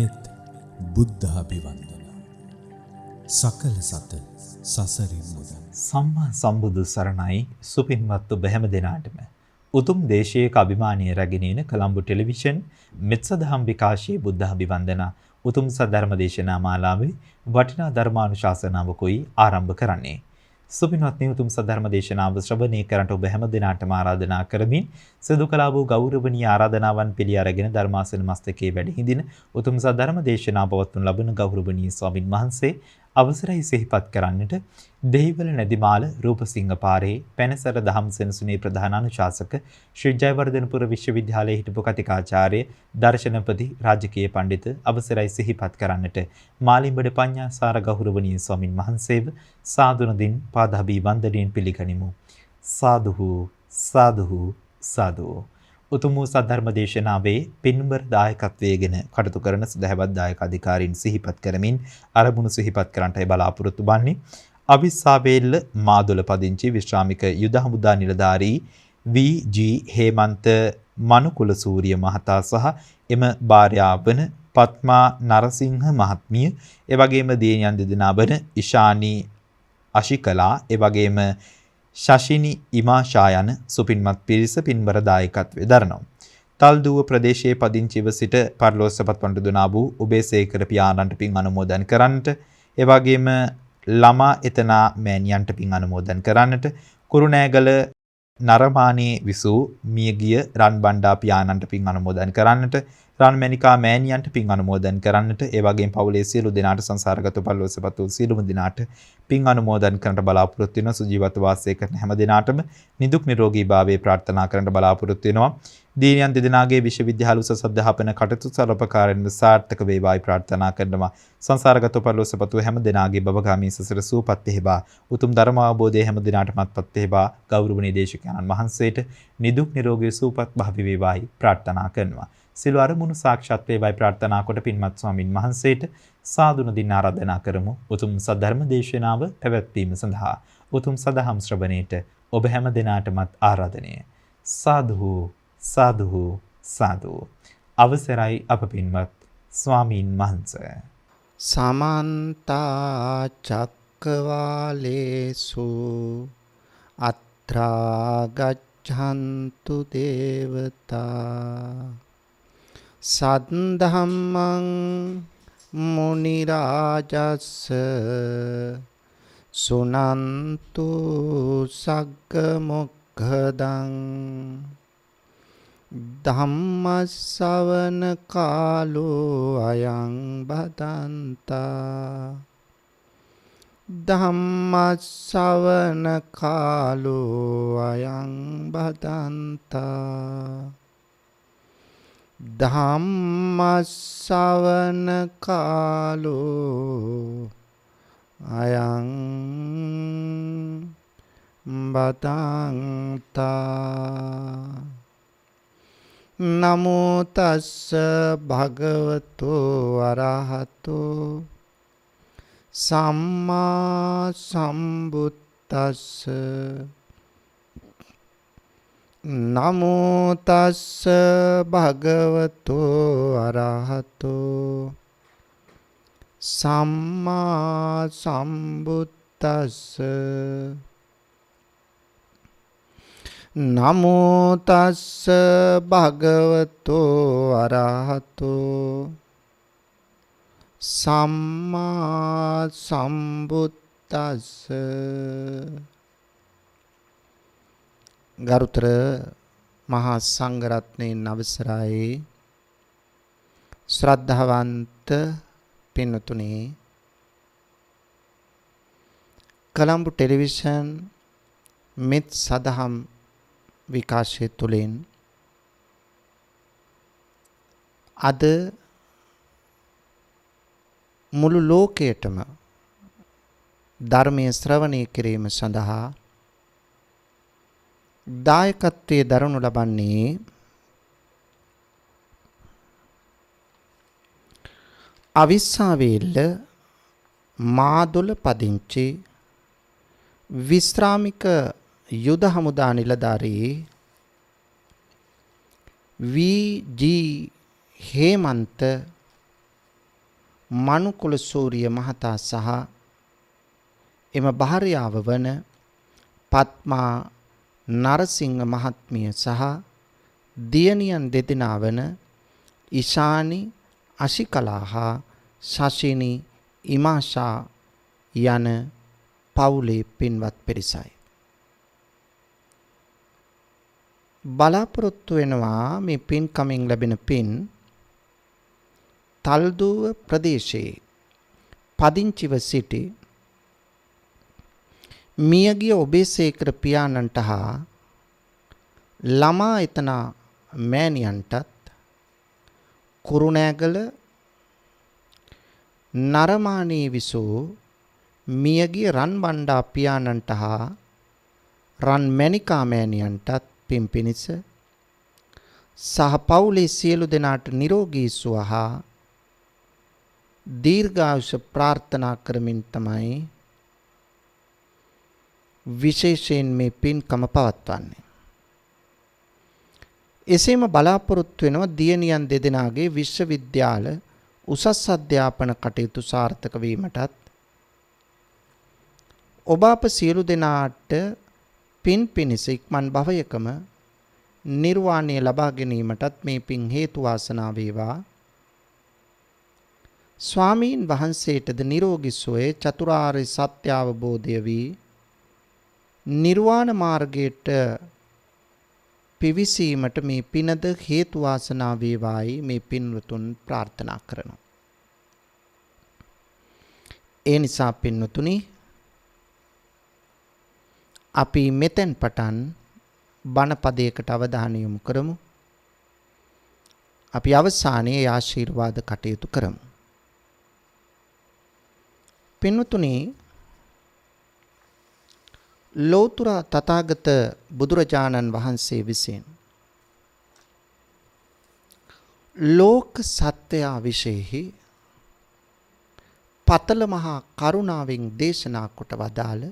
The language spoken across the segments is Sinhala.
මෙත් බුද්ධාභිවන්දන සකල සත සසරින් මුදන්. සම්මා සම්බුදු සරණයි. සුපින්වත් ඔබ හැම දෙනාටම උතුම් දේශයක අභිමානීය රැගෙන කොළඹ ටෙලිවිෂන් මෙත් සදහම් විකාශී බුද්ධාභිවන්දන උතුම් සද්ධර්ම දේශනා මාලාවේ වටිනා ධර්මානුශාසනාවකුයි ආරම්භ කරන්නේ. සුපින්වත්නි, උතුම් සද්ධර්ම දේශනාව ශ්‍රවණය කරන්නට ඔබ හැම දිනාටම ආරාධනා කරමින් සිදු කළා වූ ගෞරවණීය ආරාධනාවන් පිළි අරගෙන ධර්මාසන මස්තකයේ වැඩ හිඳින උතුම් සද්ධර්ම දේශනාව පවත්වනු ලබන ගෞරවණීය ස්වාමින් වහන්සේ අවසරයි සිහිපත් කරන්නට දෙහිවල නැදිමාල රූපසිංහ පාරේ පැනසර දහම් සෙනසුනේ ප්‍රධාන අනුශාසක ශ්‍රී ජයවර්ධනපුර විශ්වවිද්‍යාලයේ හිටපු කතිකාචාර්ය දර්ශනපති රාජකීය පඬිතු අවසරයි සිහිපත් කරන්නට මාලිඹඩ පඤ්ඤාසාර ගෞරවණීය ස්වාමින් වහන්සේව සාදුනදින් පාදාභි වන්දනයෙන් පිළිගනිමු. සාදුහු සාදුහු සාදු. උතුම් සද්ධර්ම දේශනාවේ පින්බර දායකත්වයේගෙන කටයුතු කරන සදහවත් දායක අධිකාරීන් සිහිපත් කරමින් අරමුණු සිහිපත් කරන්නටයි බලාපොරොත්තු වන්නේ. අවිස්සාවේල්ල මාදුල පදිංචි විශ්‍රාමික යුද හමුදා නිලධාරී වී.ජී. හේමන්ත මනුකුල සූරිය මහතා සහ එම භාර්යාව වන පත්මා නරසිංහ මහත්මිය, එවැගේම දියණියන් දෙදෙනා වන ඉෂානි අශිකලා, එවැගේම ශෂිනි ඉමාෂා යන සුපින්මත් පිරිස පින්බර දායකත්වයේ දරනවා. තල්දුව ප්‍රදේශයේ පදිංචිව සිට පරලෝසපත් වන්ට දුනා වූ උබේසේකර පියාණන්ට පින් අනුමෝදන් කරන්නට, එවැගේම ළමා එතනා මෑණියන්ට පින් අනුමෝදන් කරන්නට, කුරුණෑගල නරමානී විසූ මියගිය රන්බණ්ඩා පියාණන්ට පින් අනුමෝදන් කරන්නට, රන්මැණිකා මෑණියන්ට පින් අනුමෝදන් කරන්නට, ඒ වගේම පවුලේ සියලු දෙනාට සංසාරගත පරලෝසපත් වූ සියලුම දෙනාට පින් අනුමෝදන් කරන්නට බලාපොරොත්තු වෙනවා. සුජීවත්ව වාසය කරන හැම දිනාටම නිදුක් නිරෝගී භාවයේ ප්‍රාර්ථනා කරන්නට බලාපොරොත්තු වෙනවා. දියණියන් දෙදෙනාගේ විශ්වවිද්‍යාල උසස් අධ්‍යාපන කටයුතු සලපකාරයෙන් සාර්ථක වේවායි ප්‍රාර්ථනා කරනවා. සංසාරගත පරලෝසපත් වූ හැම දිනාගේ භවගාමී සසර සූපත් වේවා. උතුම් ධර්ම අවබෝධය හැම දිනාටමත්පත් වේවා. ගෞරවනීය දේශකයන්න් වහන්සේට නිදුක් නිරෝගී සූපත් භාවී වේවායි ප්‍රාර්ථනා කරනවා. සිළු අරමුණු සාක්ෂාත් වේවායි ප්‍රාර්ථනා කොට පින්වත් ස්වාමින් වහන්සේට සාදුන දින ආරාධනා කරමු. උතුම් සද්ධර්ම දේශනාව පැවැත්වීම සඳහා උතුම් සදහම් ශ්‍රවණයට ඔබ හැම දිනාටමත් ආරාධනය. සාදු සාදු සාදු. අවසරයි අප පින්වත් ස්වාමීන් වහන්සේ. සමන්ත චක්කවාලේසු අත්‍රා ගච්ඡන්තු දේවතා සද්ධම්මං මුනි රාජස්ස සුනන්තු සග්ග මොක්ඛදං ධම්ම ශ්‍රවණ කාලෝ අයං බදන්තා ධම්ම ශ්‍රවණ කාලෝ අයං බදන්තා ධම්ම ශ්‍රවණ කාලෝ අයං බදන්තා. නමෝ තස්ස භගවතෝ අරහතෝ සම්මා සම්බුද්දස්ස. නමෝ තස්ස භගවතෝ අරහතෝ සම්මා සම්බුද්දස්ස. නමෝ තස්ස භගවතෝ අරහතෝ සම්මා සම්බුද්දස්ස. ගරුතර මහා සංඝරත්නයන් අවසරයි. ශ්‍රද්ධාවන්ත පින්වතුනි, කොළඹ ටෙලිවිෂන් මෙත් සදහම් විකාශය තුළින් අද මුළු ලෝකයටම ධර්මයේ ශ්‍රවණය කිරීම සඳහා දායකත්වයේ දරනු ලබන්නේ අවිස්සාවේල්ල මාදොල පදිංචි විශ්‍රාමික යුද හමුදා නිලධාරී වී.ජී. හේමන්ත මනුකුල සූරිය මහතා සහ එම භාර්යාව වන පත්මා නරසිංහ මහත්මිය සහ දියණියන් දෙදෙනා වන ඉෂානි අශිකලා හා ශෂිනි ඉමාෂා යන පවුලේ පින්වත් පිරිසයි. බලාපොරොත්තු වෙනවා මේ පින්කමින් ලැබෙන පින් තල්දුව ප්‍රදේශයේ පදිංචිව සිටි මියගිය ඔබේසේකර පියාණන්ට හා ළමා එතන මෑණියන්ටත් කුරුණෑගල නරමානී විසූ මියගිය රන්බණ්ඩා පියාණන්ට හා රන් මැණිකා මෑණියන්ටත් පින් පිණිස සහ පවුලේ සියලු දෙනාට නිරෝගී සුව හා දීර්ඝායුෂ ප්‍රාර්ථනා කරමින් තමයි විශේෂයෙන් මේ පින්කම පවත්වන්නේ. එසේම බලාපොරොත්තු වෙනවා දියණියන් දෙදෙනාගේ විශ්වවිද්‍යාල උසස් අධ්‍යාපන කටයුතු සාර්ථක වීමටත් ඔබ අප සියලු දෙනාට පින් පිණිස ඉක්මන් භවයකම නිර්වාණය ලබා ගැනීමටත් මේ පින් හේතු වාසනා වේවා. ස්වාමීන් වහන්සේටද නිරෝගී සුවය චතුරාර්ය සත්‍ය අවබෝධය වී නිර්වාණ මාර්ගයට පිවිසීමට මේ පිනද හේතු වාසනා වේවායි මේ පින්වතුන් ප්‍රාර්ථනා කරනවා. ඒ නිසා පින්වතුනි අපි මෙතෙන් පටන් බණ පදයකට අවධානය යොමු කරමු. අපි අවසානයේ ආශිර්වාද කටයුතු කරමු. පින්වතුනි ලෝතර තථාගත බුදුරජාණන් වහන්සේ විසින් ලෝක සත්‍යය විශේෂෙහි පතල මහා කරුණාවෙන් දේශනා කොට වදාළ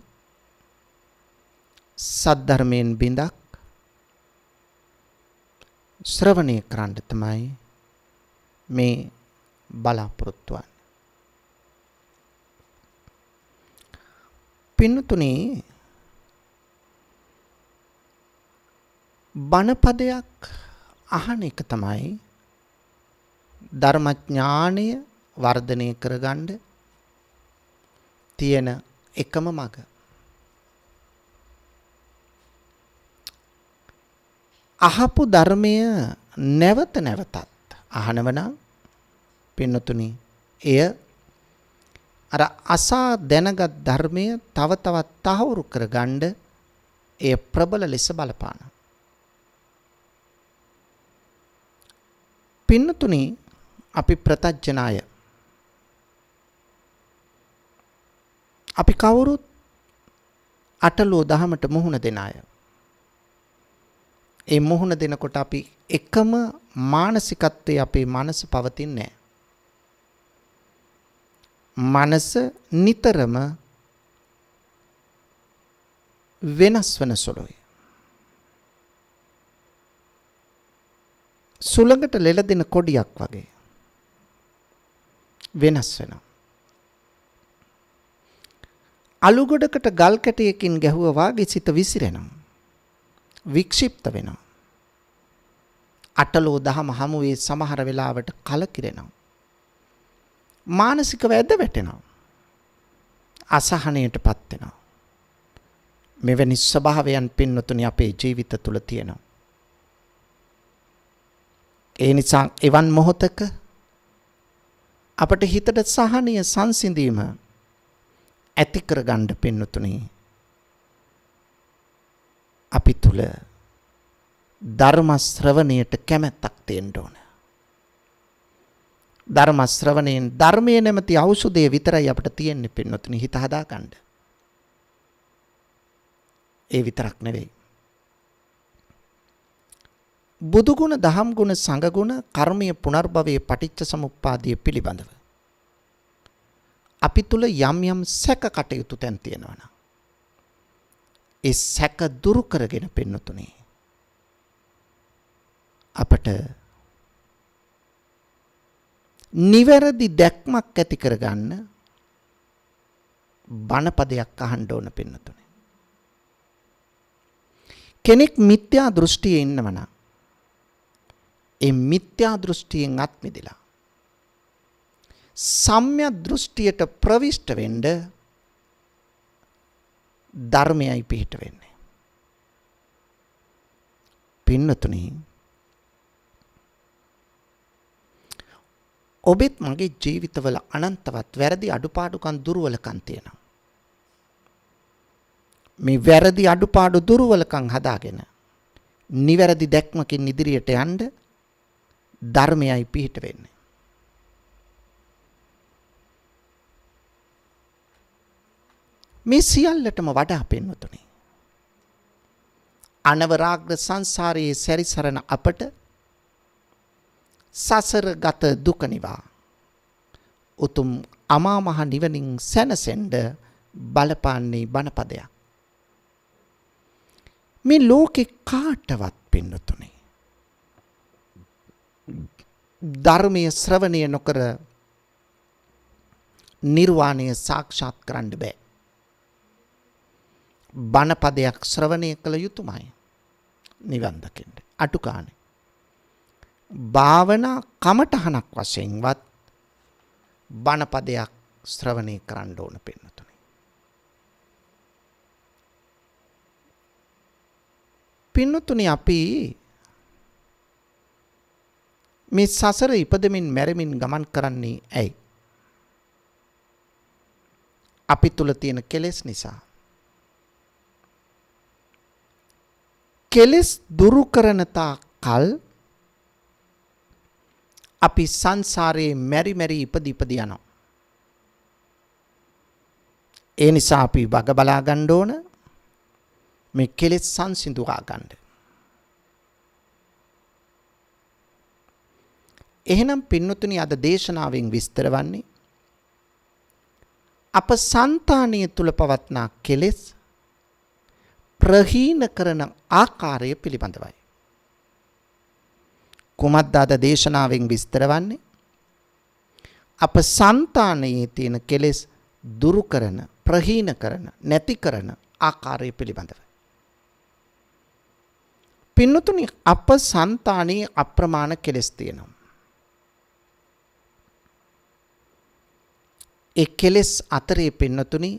සද්ධර්මයෙන් බිඳක් ශ්‍රවණය කරන්න තමයි මේ බලාපොරොත්තු වන්නේ. පින්තුනි බණපදයක් අහන එක තමයි ධර්මඥානය වර්ධනය කරගන්න තියෙන එකම මඟ. අහපු ධර්මය නැවත නැවතත් අහනවනම් පින්නතුනි එය අර අසා දැනගත් ධර්මය තව තවත් තහවුරු කරගන්න එය ප්‍රබල ලෙස බලපාන. පින්නතුනි අපි ප්‍රතඥාය අපි කවුරුත් අටලෝ දහමට මුහුණ දෙන අය. ඒ මුහුණ දෙනකොට අපි එකම මානසිකත්වයේ අපේ මනස පවතින්නේ නැහැ. මනස නිතරම වෙනස් වෙන සුළුයි. සුළඟට ලෙලදෙන කොඩියක් වගේ වෙනස් වෙනවා. අලු ගොඩකට ගල් කැටයකින් ගැහුවා වාගේ සිත විසිරෙනවා. වික්ෂිප්ත වෙනවා. අටලෝ දහම හමුවේ සමහර වෙලාවට කලකිරෙනවා. මානසිකව ඇද වැටෙනවා. අසහනයටපත් වෙනවා. මෙවැනි ස්වභාවයන් පින්නතුනි අපේ ජීවිත තුල තියෙනවා. ඒ නිසා එවන් මොහොතක අපට හිතට සහනීය සංසිඳීම ඇති කරගන්න පින්නතුනි අපි තුල ධර්ම ශ්‍රවණයට කැමැත්තක් තියෙන්න ඕන. ධර්ම ශ්‍රවණයෙන් ධර්මයේ නැමැති ඖෂධය විතරයි අපිට තියෙන්නේ පින්නතුනි හිත හදාගන්න. ඒ විතරක් නෙවෙයි. බුදු ගුණ, දහම් ගුණ, සංඝ ගුණ, කර්මීය පුනර්භවයේ පටිච්ච සමුප්පාදයේ පිළිබඳව අපි තුල යම් යම් සැක කටයුතු තැන් තියෙනවා නම් ඒ සැක දුරු කරගෙන පින්නතුනි අපට නිවැරදි දැක්මක් ඇති කරගන්න බණපදයක් අහන්න ඕන පින්නතුනේ. කෙනෙක් මිත්‍යා දෘෂ්ටියේ ඉන්නවනම් ඒ මිත්‍යා දෘෂ්ටියෙන් අත් මිදලා සම්‍යක් දෘෂ්ටියට ප්‍රවිෂ්ඨ වෙන්න ධර්මයයි පිහිට වෙන්නේ. පින්නතුනි, ඔබෙත් මගේ ජීවිතවල අනන්තවත් වැරදි අඩුපාඩුකම් දුර්වලකම් තියෙනවා. මේ වැරදි අඩුපාඩු දුර්වලකම් හදාගෙන නිවැරදි දැක්මකින් ඉදිරියට යන්න ධර්මයයි පිහිට වෙන්නේ. මේ සියල්ලටම වඩා පින්නතුනි, අනවරාග්‍ර සංසාරයේ සැරිසරන අපට සසර ගත දුක නිවා උතුම් අමා මහ නිවනින් සැනසෙන්න බලපාන්නේ බණපදයක්. මේ ලෝකේ කාටවත් පින්නතුනේ ධර්මයේ ශ්‍රවණය නොකර නිර්වාණය සාක්ෂාත් කරන්න බෑ. බණපදයක් ශ්‍රවණය කළ යුතුමයි නිවන් දකින්න. අටුකානේ භාවනා කමඨහනක් වශයෙන්වත් බණපදයක් ශ්‍රවණය කරන්න ඕන පින්නතුනේ. පින්නතුනේ අපි මේ සසර ඉපදෙමින් මැරෙමින් ගමන් කරන්නේ ඇයි? අපි තුල තියෙන කෙලෙස් නිසා. කෙලෙස් දුරු කරන තාක්කල් අපි සංසාරයේ මෙරි මෙරි ඉපදි යනවා. ඒ නිසා අපි වග බලා ගන්න ඕන මේ කෙලෙස් සංසිඳුවා ගන්න. එහෙනම් පින්නතුනි, අද දේශනාවෙන් විස්තර වන්නේ අප సంతානිය තුල පවත්නා කෙලෙස් ප්‍රහීන කරන ආකාරය පිළිබඳවයි. කුමද්ද අද දේශනාවෙන් විස්තර වන්නේ? අප సంతානයේ තියෙන කෙලෙස් දුරු කරන, ප්‍රහීන කරන, නැති කරන ආකාරය පිළිබඳවයි. පින්නතුනි, අප సంతානයේ අප්‍රමාණ කෙලෙස් තියෙනවා. ඒ කෙලෙස් අතරේ පින්නතුනි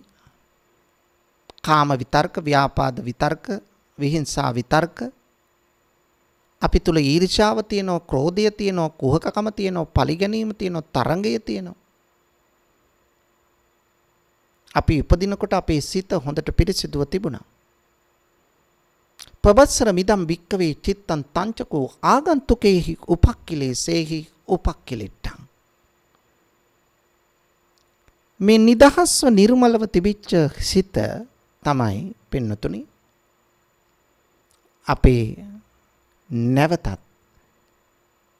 කාම විතර්ක, ව්‍යාපාද විතර්ක, විහිංසා විතර්ක, අපි තුල ඊර්ෂාව තියෙනවා, ක්‍රෝධය තියෙනවා, කුහකකම තියෙනවා, පරිගැනීම තියෙනවා, තරංගය තියෙනවා. අපි උපදිනකොට අපේ සිත හොඳට පිරිසිදුව තිබුණා. පබස්සර මිදම් වික්කවේ චිත්තං තංචකෝ ආගන්තුකේහි උපක්ඛිලේසේහි උපක්ඛිලිට්ඨං. මේ නිදහස්ව නිර්මලව තිබිච්ච සිත තමයි පින්නතුනි අපේ නැවතත්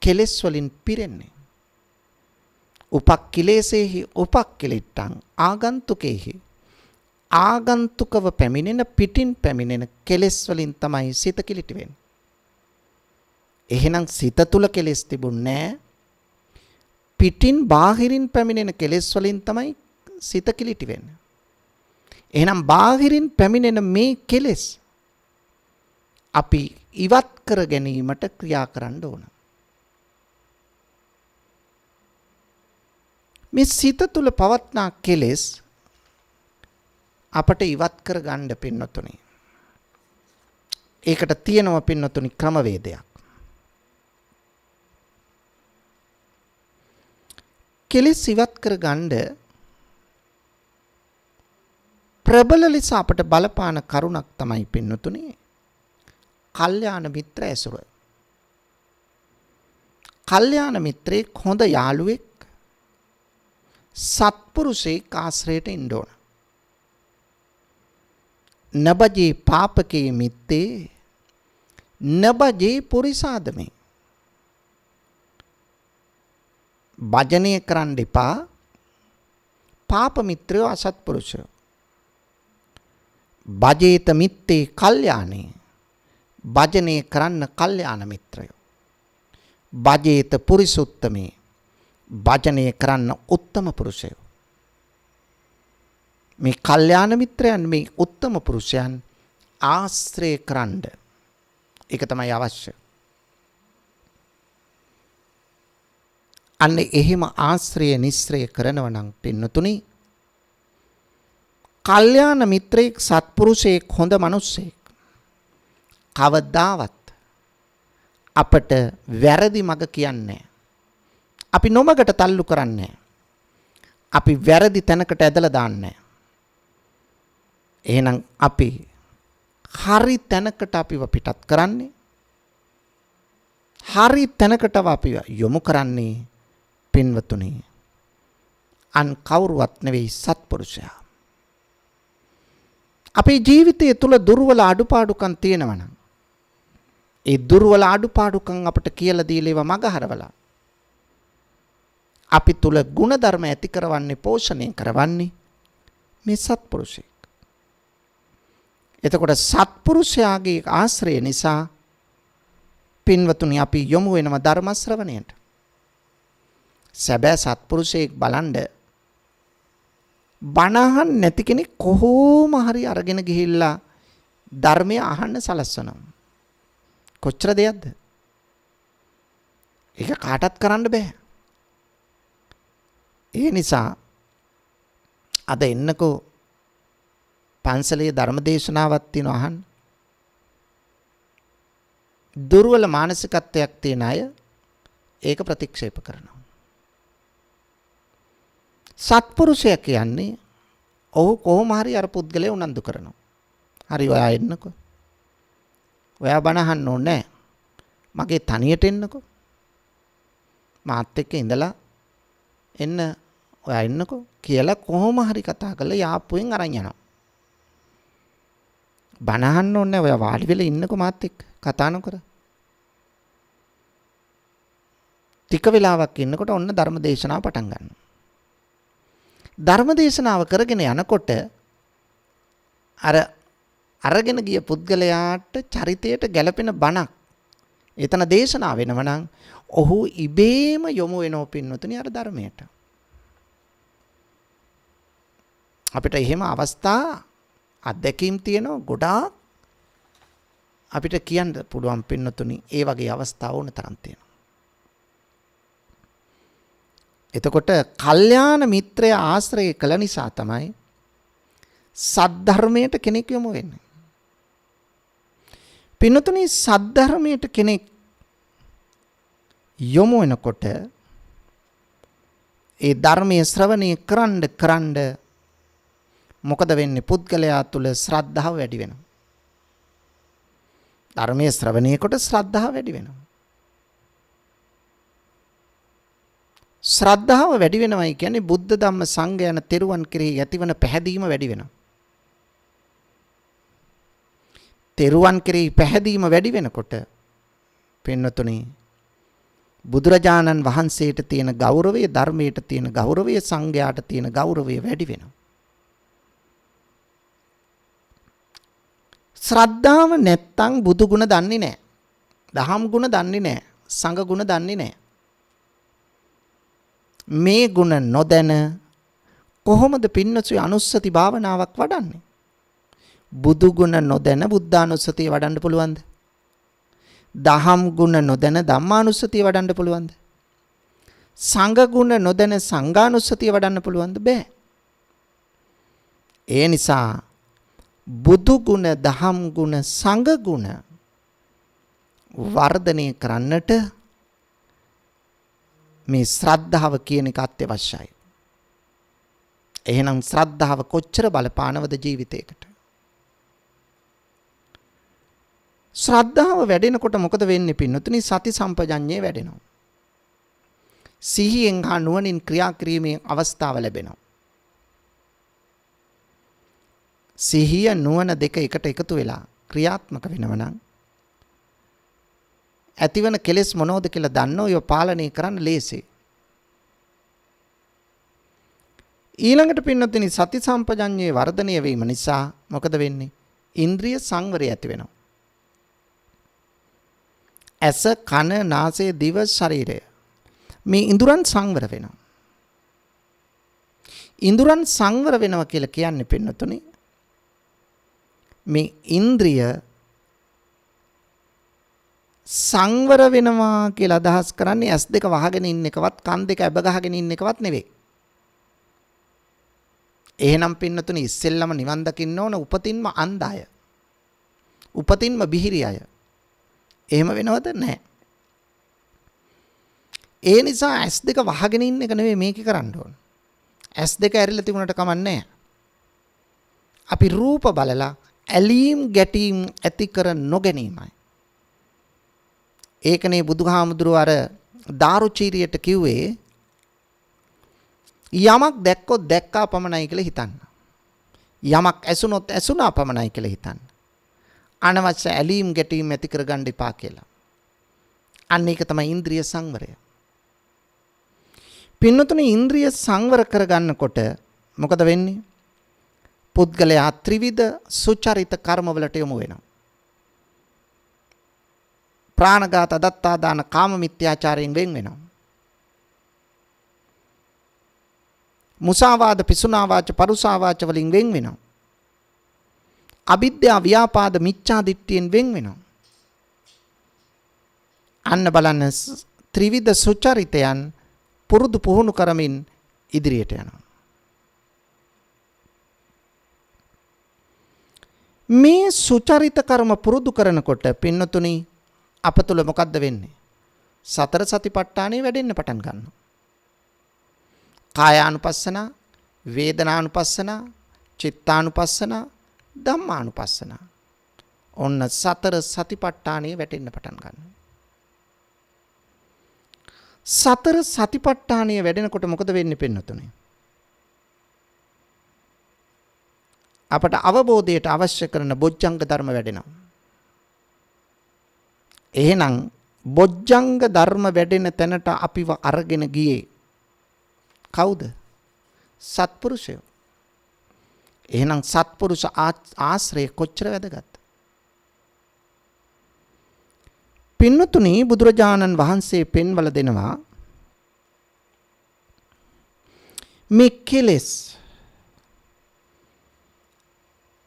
කෙලෙස් වලින් පිරෙන්නේ. උපක්ඛිලේසේහි උපක්ඛිලිට්ඨං ආගන්තුකේහි. ආගන්තුකව පැමිණෙන, පිටින් පැමිණෙන කෙලෙස් වලින් තමයි සිත කිලිටි වෙන්නේ. එහෙනම් සිත තුල කෙලෙස් තිබුණේ නැහැ. පිටින් බාහිරින් පැමිණෙන කෙලෙස් වලින් තමයි සිත කිලිටි වෙන්නේ. එහෙනම් බාහිරින් පැමිණෙන මේ කෙලෙස් අපි ඉවත් කර ගැනීමට ක්‍රියා කරන්න ඕන. මේ සිත තුල පවත්නා කෙලෙස් අපට ඉවත් කර ගන්න පින්නතුනි. ඒකට තියෙනවා පින්නතුනි ක්‍රමවේදයක්. කෙලෙස් ඉවත් කර ගන්න ප්‍රබල ලෙස අපට බලපාන කරුණක් තමයි පින්නතුනි කල්යාණ මිත්‍ර ඇසුර. කල්යාණ මිත්‍රේ හොඳ යාළුවෙක්, සත්පුරුෂයෙක් ආශ්‍රයයට ඉන්න ඕන. නබජේ පාපකේ මිත්තේ නබජේ පුරිසාදමේ. භජනය කරන්න එපා පාප මිත්‍රයෝ, අසත්පුරුෂයෝ. භජේත මිත්තේ කල්යාණේ. භජනය කරන්න කල්යාණ මිත්‍රයෝ. භජේත පුරිසුත්තමේ. භජනය කරන්න උත්තම පුරුෂයෝ. මේ කල්යාණ මිත්‍රයන් මේ උත්තම පුරුෂයන් ආශ්‍රය කරන්න. ඒක තමයි අවශ්‍ය. අන්න එහෙම ආශ්‍රය නිස්සය කරනව නම් පින්නතුනි කල්යාණ මිත්‍රයෙක් සත්පුරුෂයෙක් හොඳ මිනිස්සෙක් කවදාවත් අපට වැරදි මඟ කියන්නේ අපි නොමගට තල්ලු කරන්නේ අපි වැරදි තැනකට ඇදලා දාන්නේ එහෙනම් අපි හරි තැනකට අපිව පිටත් කරන්නේ හරි තැනකටව අපිව යොමු කරන්නේ පින්වතුනි අන් කවුරුවත් නෙවෙයි සත්පුරුෂයා. අපේ ජීවිතය තුළ දුර්වල අඩුපාඩුකම් තියෙනවා නම් ඒ දුර්වල අඩුපාඩුකම් අපට කියලා දීලා ඒවා මගහරවලා අපි තුල ගුණධර්ම ඇති කරවන්නේ පෝෂණය කරවන්නේ මේ සත්පුරුෂයෙක්. එතකොට සත්පුරුෂයාගේ ආශ්‍රය නිසා පින්වතුනි අපි යොමු වෙනවා ධර්ම ශ්‍රවණයට. සැබෑ සත්පුරුෂයෙක් බලන්න බණහන් නැති කෙනෙක් කොහොම හරි අරගෙන ගිහිල්ලා ධර්මය අහන්න සලස්වනවා. කොච්චර දෙයක්ද? ඒක කාටවත් කරන්න බෑ. ඒ නිසා අද එන්නකෝ පන්සලේ ධර්ම දේශනාවක් තියෙනවා අහන්න. දුර්වල මානසිකත්වයක් තියෙන අය ඒක ප්‍රතික්ෂේප කරනවා. සත්පුරුෂය කියන්නේ ඔහු කොහොම හරි අර පුද්ගලයා උනන්දු කරනවා. හරි ඔයා එන්නකෝ. ඔයා බණ අහන්න ඕනේ නැහැ. මගේ තනියට එන්නකෝ. මාත් එක්ක ඉඳලා එන්න ඔයා එන්නකෝ කියලා කොහොම හරි කතා කරලා යාප්පුවෙන් අරන් යනවා. බණ අහන්න ඕනේ නැහැ. ඔයා වාඩි වෙලා ඉන්නකෝ මාත් එක්ක කතා නොකර. ටික වෙලාවක් ඉන්නකොට ඔන්න ධර්ම දේශනාව පටන් ගන්නවා. ධර්ම දේශනාව කරගෙන යනකොට අර අරගෙන ගිය පුද්ගලයාට චරිතයට ගැළපෙන බණක් එතන දේශනා වෙනව නම් ඔහු ඉබේම යොමු වෙනව පින්නතුනි අර ධර්මයට. අපිට එහෙම අවස්ථා අත්දැකීම් තියෙනවා ගොඩාක් අපිට කියන්න පුළුවන් පින්නතුනි ඒ වගේ අවස්ථා ඕන තරම් තියෙනවා. එතකොට කල්යාණ මිත්‍රය ආශ්‍රය කළ නිසා තමයි සද්ධර්මයට කෙනෙක් යොමු වෙන්නේ. පින්නතුනි සද්ධර්මයට කෙනෙක් යොමු වෙනකොට ඒ ධර්මයේ ශ්‍රවණය කරන්න මොකද වෙන්නේ? පුද්ගලයා තුල ශ්‍රද්ධාව වැඩි වෙනවා. ධර්මයේ ශ්‍රවණය කොට ශ්‍රද්ධාව වැඩි වෙනවා. ශ්‍රද්ධාව වැඩි වෙනවයි කියන්නේ බුද්ධ ධම්ම සංඝ යන තෙරුවන් කෙරෙහි ඇතිවන පැහැදීම වැඩි වෙනවා. තෙරුවන් කෙරෙහි පැහැදීම වැඩි වෙනකොට පින්නතුනි බුදුරජාණන් වහන්සේට තියෙන ගෞරවය, ධර්මයට තියෙන ගෞරවය, සංඝයාට තියෙන ගෞරවය වැඩි වෙනවා. ශ්‍රද්ධාව නැත්තම් බුදු ගුණ දන්නේ නැහැ. දහම් ගුණ දන්නේ නැහැ. සංඝ ගුණ දන්නේ නැහැ. මේ ගුණ නොදැන කොහොමද පින්නසුයි අනුස්සති භාවනාවක් වඩන්නේ? බුදු ගුණ නොදැන බුද්ධානුස්සතිය වඩන්න පුළුවන්ද? දහම් ගුණ නොදැන ධම්මානුස්සතිය වඩන්න පුළුවන්ද? සංඝ ගුණ නොදැන සංඝානුස්සතිය වඩන්න පුළුවන්ද? බෑ. ඒ නිසා බුදු ගුණ, දහම් ගුණ, සංඝ ගුණ වර්ධනය කරන්නට මේ ශ්‍රද්ධාව කියන එක අත්‍යවශ්‍යයි. එහෙනම් ශ්‍රද්ධාව කොච්චර බලපානවද ජීවිතයකට? ශ්‍රද්ධාව වැඩෙනකොට මොකද වෙන්නේ පින්නතුනි? සති සම්පජඤ්ඤය වැඩෙනවා. සිහියෙන් හා නුවණින් ක්‍රියා කිරීමේ අවස්ථාව ලැබෙනවා. සිහිය නුවණ දෙක එකට එකතු වෙලා ක්‍රියාත්මක වෙනවා නම් ඇතිවන කෙලෙස් මොනවද කියලා දන්නෝ ඒව පාලනය කරන්න ලේසි. ඊළඟට පින්නතුනි සති සම්පජඤ්ඤයේ වර්ධනය වීම නිසා මොකද වෙන්නේ? ඉන්ද්‍රිය සංවරය ඇති වෙනවා. ඇස, කන, නාසය, දිව, ශරීරය මේ ඉඳුරන් සංවර වෙනවා. ඉඳුරන් සංවර වෙනවා කියලා කියන්නේ පින්නතුනි මේ ඉන්ද්‍රිය සංවර වෙනවා කියලා අදහස් කරන්නේ S2 වහගෙන ඉන්න එකවත් කන් දෙක ඇබ ගහගෙන ඉන්න එකවත් නෙවෙයි. එහෙනම් පින්නතුනි ඉස්සෙල්ලම නිවන් දකින්න ඕන උපතින්ම අන්ධ අය. උපතින්ම බිහිරි අය. එහෙම වෙනවද? නැහැ. ඒ නිසා S2 වහගෙන ඉන්න එක නෙවෙයි මේක කරන්න ඕන. S2 ඇරිලා තිබුණට කමන්නේ නැහැ. අපි රූප බලලා ඇලීම් ගැටීම් ඇති කර නොගැනීමයි. ඒකනේ බුදුහාමුදුරුව අර දාරුචීරියට කිව්වේ යමක් දැක්කොත් දැක්කා පමණයි කියලා හිතන්න. යමක් ඇසුනොත් ඇසුනා පමණයි කියලා හිතන්න. අනවශ්‍ය ඇලීම් ගැටීම් ඇති කරගන්න එපා කියලා. අන්න ඒක තමයි ඉන්ද්‍රිය සංවරය. පින්නතුනේ ඉන්ද්‍රිය සංවර කරගන්නකොට මොකද වෙන්නේ? පුද්ගලයා ත්‍රිවිධ සුචරිත කර්මවලට යොමු වෙනවා. ප්‍රාණඝාත දත්තාදාන කාම මිත්‍යාචාරයෙන් වෙන් වෙනවා. මුසාවාද පිසුනා වාච පරුසා වාච වලින් වෙන් වෙනවා. අවිද්‍යා ව්‍යාපාද මිච්ඡා දිට්ඨියෙන් වෙන් වෙනවා. අන්න බලන්න ත්‍රිවිධ සුචරිතයන් පුරුදු පුහුණු කරමින් ඉදිරියට යනවා. මේ සුචරිත කර්ම පුරුදු කරනකොට පින්නතුනි අප තුළ මොකද්ද වෙන්නේ? සතර සතිපට්ඨානෙ වැඩෙන්න පටන් ගන්නවා. කායානුපස්සන, වේදනානුපස්සන, චිත්තානුපස්සන, ධම්මානුපස්සන. ඔන්න සතර සතිපට්ඨානෙ වැටෙන්න පටන් ගන්නවා. සතර සතිපට්ඨානය වැඩෙනකොට මොකද වෙන්නේ පින්නතුනේ? අපට අවබෝධයට අවශ්‍ය කරන බොජ්ජංග ධර්ම වැඩෙනවා. එහෙනම් බොජ්ජංග ධර්ම වැඩෙන තැනට අපිව අරගෙන ගියේ කවුද? සත්පුරුෂයෝ. එහෙනම් සත්පුරුෂ ආශ්‍රය කොච්චර වැදගත්? පින්නතුනි බුදුරජාණන් වහන්සේ පෙන්වල දෙනවා මේ කෙලෙස්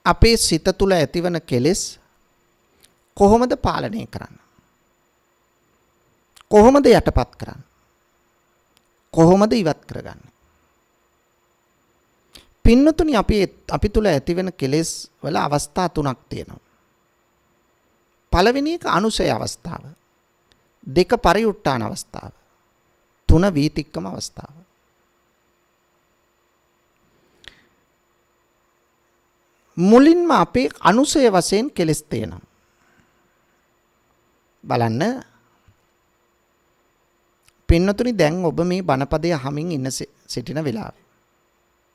අපේ සිත තුළ ඇතිවන කෙලෙස් කොහොමද පාලනය කරන්න? කොහොමද යටපත් කරන්න? කොහොමද ඉවත් කරගන්න? පින්නතුනි අපි තුළ ඇතිවෙන කෙලෙස් වල අවස්ථා තුනක් තියෙනවා. පළවෙනි එක අනුසය අවස්ථාව, දෙක පරිඋට්ටාන අවස්ථාව, තුන වීතික්කම අවස්ථාව. මුලින්ම අපේ අනුසය වශයෙන් කෙලෙස් තියෙනවා. බලන්න පින්නතුනි දැන් ඔබ මේ බණපදය අහමින් ඉන්න සිටින වෙලාවේ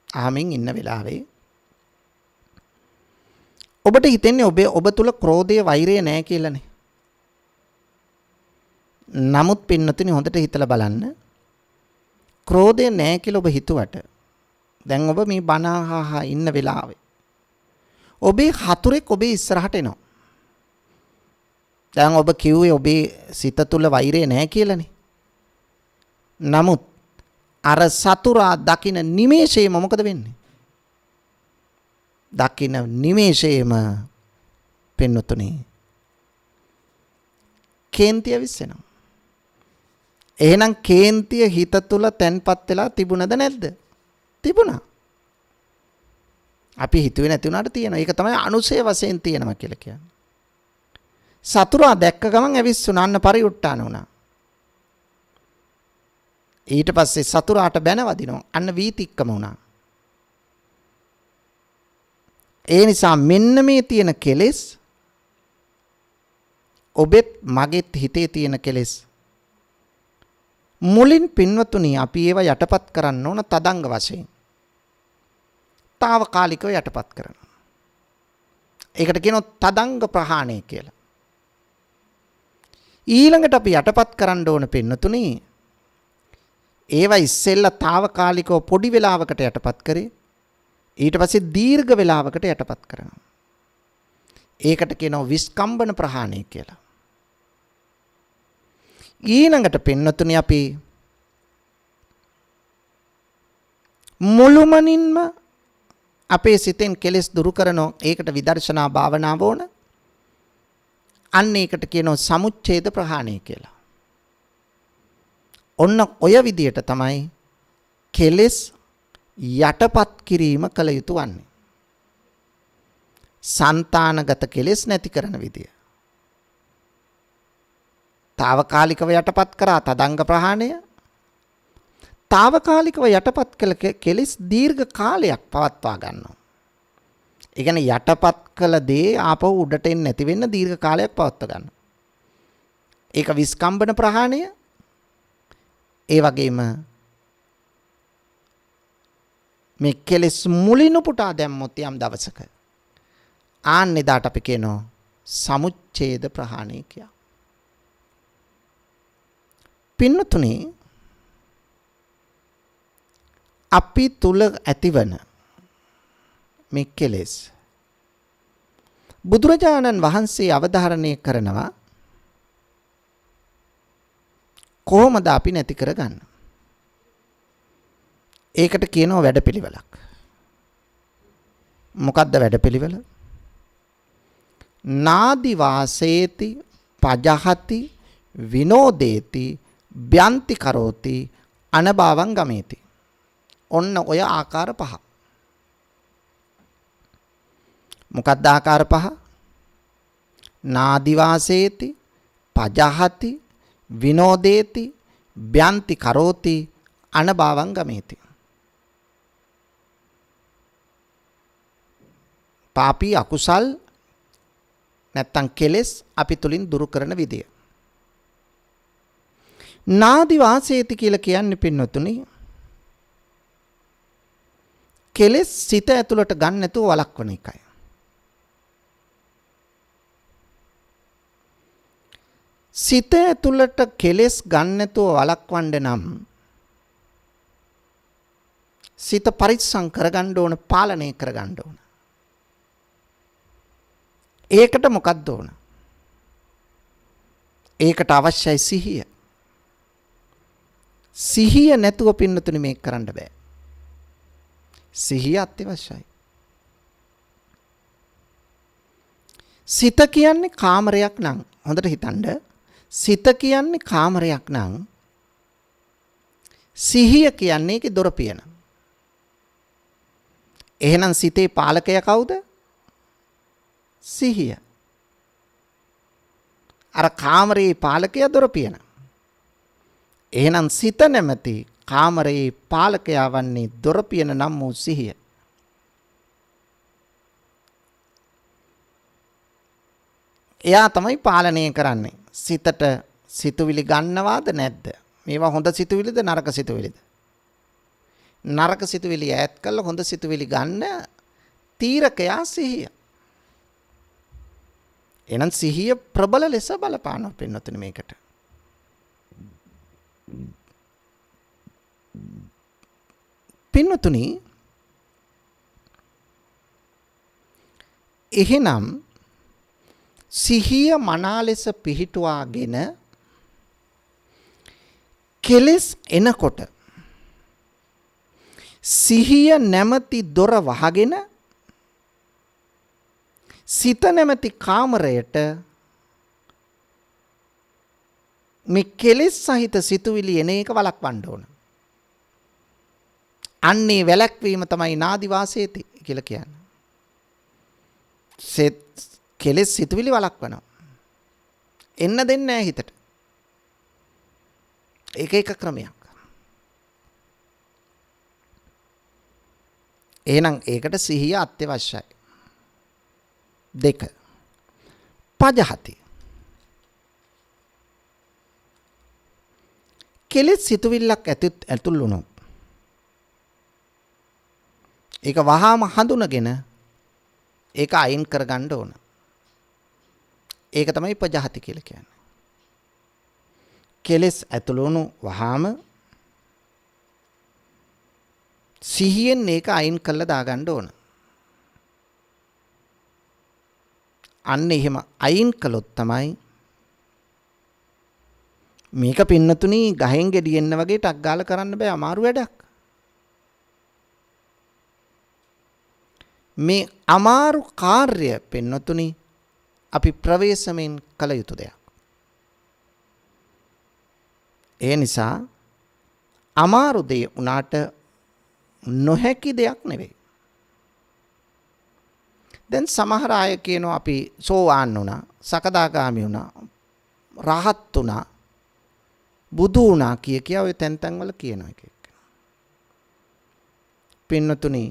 අහමින් ඉන්න වෙලාවේ ඔබට හිතෙන්නේ ඔබ තුල ක්‍රෝධය වෛරය නැහැ කියලානේ. නමුත් පින්නතුනි හොඳට හිතලා බලන්න ක්‍රෝධය නැහැ කියලා ඔබ හිතුවට දැන් ඔබ මේ බණ අහා ඉන්න වෙලාවේ ඔබේ හතුරෙක් ඔබේ ඉස්සරහට එනවා. දැන් ඔබ කිව්වේ ඔබේ සිත තුල වෛරය නැහැ කියලානේ. නමුත් අර සතුරා දකින නිමේෂයේම මොකද වෙන්නේ? දකින නිමේෂයේම පින්නතුනි කේන්තිය විශ්සෙනවා. එහෙනම් කේන්තිය හිත තුල තැන්පත් වෙලා තිබුණද නැද්ද? තිබුණා. අපි හිතුවේ නැති වුණාට තියෙනවා. ඒක තමයි අනුසය වශයෙන් තියෙනවා කියලා කියන්නේ. සතුරා දැක්ක ගමන් ඇවිස්සුනා, අන්න පරිඋට්ටාන වුණා. ඊට පස්සේ සතුරාට බැන වදිනවා, අන්න වීතික්කම වුණා. ඒ නිසා මෙන්න මේ තියෙන කෙලෙස් ඔබෙත් මගෙත් හිතේ තියෙන කෙලෙස් මුලින් පින්වතුනි අපි ඒව යටපත් කරන්න ඕන තදංග වශයෙන්. తాවකාලිකව යටපත් කරනවා. ඒකට කියනවා තදංග ප්‍රහාණය කියලා. ඊළඟට අපි යටපත් කරන්න ඕන පින්නතුනි ඒවා ඉස්සෙල්ලා తాවකාලිකව පොඩි වෙලාවකට යටපත් කරේ. ඊට පස්සේ දීර්ඝ වෙලාවකට යටපත් කරනවා. ඒකට කියනවා විස්කම්බන ප්‍රහාණය කියලා. ඊළඟට පින්නතුනි අපි මුළුමනින්ම අපේ සිතෙන් කෙලෙස් දුරු කරනවා. ඒකට විදර්ශනා භාවනාව ඕන. අන්න ඒකට කියනවා සමුච්ඡේද ප්‍රහාණය කියලා. ඔන්න ඔය විදියට තමයි කෙලෙස් යටපත් කිරීම කළ යුතු වන්නේ. సంతానගත කෙලෙස් නැති කරන විදිය. తాවකාලිකව යටපත් කරා තදංග ප්‍රහාණය. తాවකාලිකව යටපත් කළ කෙලෙස් දීර්ඝ කාලයක් පවත්වා ගන්නවා. ඒ කියන්නේ යටපත් කළ දේ ආපහු උඩට එන්නේ නැති වෙන්න දීර්ඝ කාලයක් පවත්වා ගන්නවා. ඒක විස්කම්බන ප්‍රහාණය. ඒ වගේම මේ කෙලෙස් මුලිනු පුටා දැම්මොත් යම් දවසක ආන්නේ දාට අපි කියනවා සමුච්ඡේද ප්‍රහාණය කියලා. පින්නතුනි අපි තුල ඇතිවන මේ කෙලෙස් බුදුරජාණන් වහන්සේ අවධාරණය කරනවා කොහොමද අපි නැති කරගන්න? ඒකට කියනවා වැඩපිළිවෙලක්. මොකක්ද වැඩපිළිවෙල? නාදි වාසේති පජහති විනෝදේති බ්‍යන්ති කරෝති අනභවං ගමේති. ඔන්න ඔය ආකාර පහ. මොකක්ද ආකාර පහ? නාදි වාසේති පජහති විනෝදේති බ්‍යන්ති කරෝති අනභවං ගමේති. පාපී අකුසල් නැත්තම් කෙලෙස් අපි තුලින් දුරු කරන විදිය. නාදි වාසේති කියලා කියන්නේ පින්නතුනි කෙලෙස් සිත ඇතුළට ගන්න නැතුව වළක්වන එකයි. සිත ඇතුළට කෙලෙස් ගන්න නැතුව වළක්වන්න නම් සිත පරිස්සම් කරගන්න ඕන, පාලනය කරගන්න ඕන. ඒකට මොකක්ද ඕන? ඒකට අවශ්‍යයි සිහිය. සිහිය නැතුව පින්නතුනි මේක කරන්න බෑ. සිහිය අත්‍යවශ්‍යයි. සිත කියන්නේ කාමරයක් නම් හොඳට හිතන්න. සිත කියන්නේ කාමරයක් නම් සිහිය කියන්නේ ඒකේ දොර පියන. එහෙනම් සිතේ පාලකයා කවුද? සිහිය. අර කාමරේ පාලකයා දොර පියන. එහෙනම් සිත නැමැති කාමරේ පාලකයා වන්නේ දොර පියන නම් වූ සිහිය. එයා තමයි පාලනය කරන්නේ. සිතට සිතුවිලි ගන්නවාද නැද්ද? මේවා හොඳ සිතුවිලිද නරක සිතුවිලිද? නරක සිතුවිලි ඈත් කරලා හොඳ සිතුවිලි ගන්න තීරකයා සිහිය. එහෙනම් සිහිය ප්‍රබල ලෙස බලපානවා පින්නතුනි මේකට. පින්නතුනි එහෙනම් සිහිය මනා ලෙස පිහිටුවාගෙන කෙලෙස් එනකොට සිහිය නැමැති දොර වහගෙන සිත නැමැති කාමරයට මේ කෙලෙස් සහිත සිතුවිලි එන එක වළක්වන්න ඕන. අන්නේ වැළැක්වීම තමයි නාදි වාසේති කියලා කියන්නේ. කෙලෙස් සිතුවිලි වළක්වනවා. එන්න දෙන්නේ නැහැ හිතට. ඒක එක ක්‍රමයක්. එහෙනම් ඒකට සිහිය අත්‍යවශ්‍යයි. 2. පජහති. කෙලෙස් සිතුවිල්ලක් ඇතුල් වුණොත් ඒක වහාම හඳුනගෙන ඒක අයින් කරගන්න ඕන. ඒක තමයි පජහති කියලා කියන්නේ. කෙලෙස් ඇතුළු වුණු වහාම සිහියෙන් ඒක අයින් කරලා දාගන්න ඕන. අන්න එහෙම අයින් කළොත් තමයි මේක පින්නතුණි ගහෙන් ගෙඩියෙන්න වගේ ටක් ගාලා කරන්න බෑ, අමාරු වැඩක්. මේ අමාරු කාර්ය පින්නතුනි අපි ප්‍රවේශමෙන් කළ යුතු දෙයක්. ඒ නිසා අමාරු දේ උනාට නොහැකි දෙයක් නෙවෙයි. දැන් සමහර අය කියනවා අපි සෝවාන් වුණා, සකදාගාමි වුණා, රහත් වුණා, බුදු වුණා කිය ඔය තැන් වල කියනවා එක. පින්නතුනි